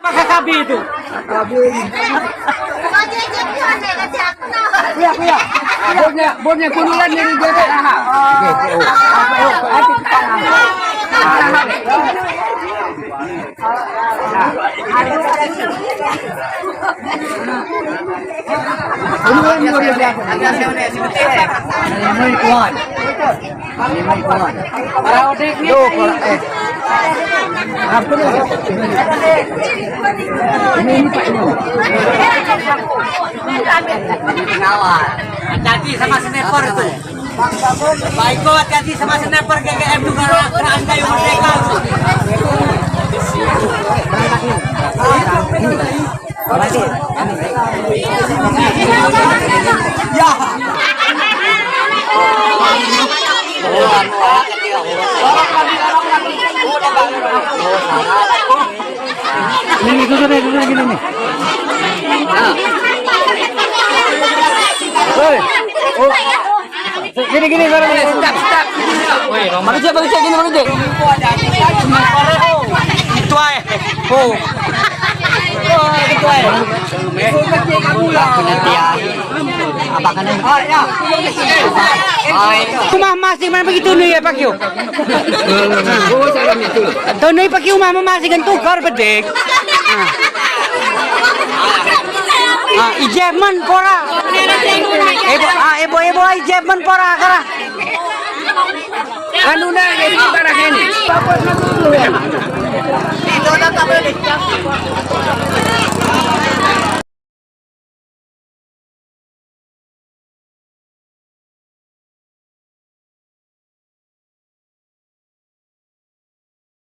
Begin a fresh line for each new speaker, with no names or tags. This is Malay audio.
Makakabi itu. Kuya. Bonnya kuningan ni jadi.
Hati-hati sama sniper itu. Baik kok hati-hati sama sniper GGM juga kena anda yang merdeka. Ya.
Ini duduk gini nih. Hei, oh, gini barang ini. Stop. Woi, manusia gini manusia.
Itu ay. Oh. Itu ay. Rumah masing mana begitu nih ya Pak Yo? Tuh nih Pak Yo mama masih kan tukar bedek. Ijeman pora. Ebo ijeman pora kara.
Anu na ini barang ini.
Itu tak boleh.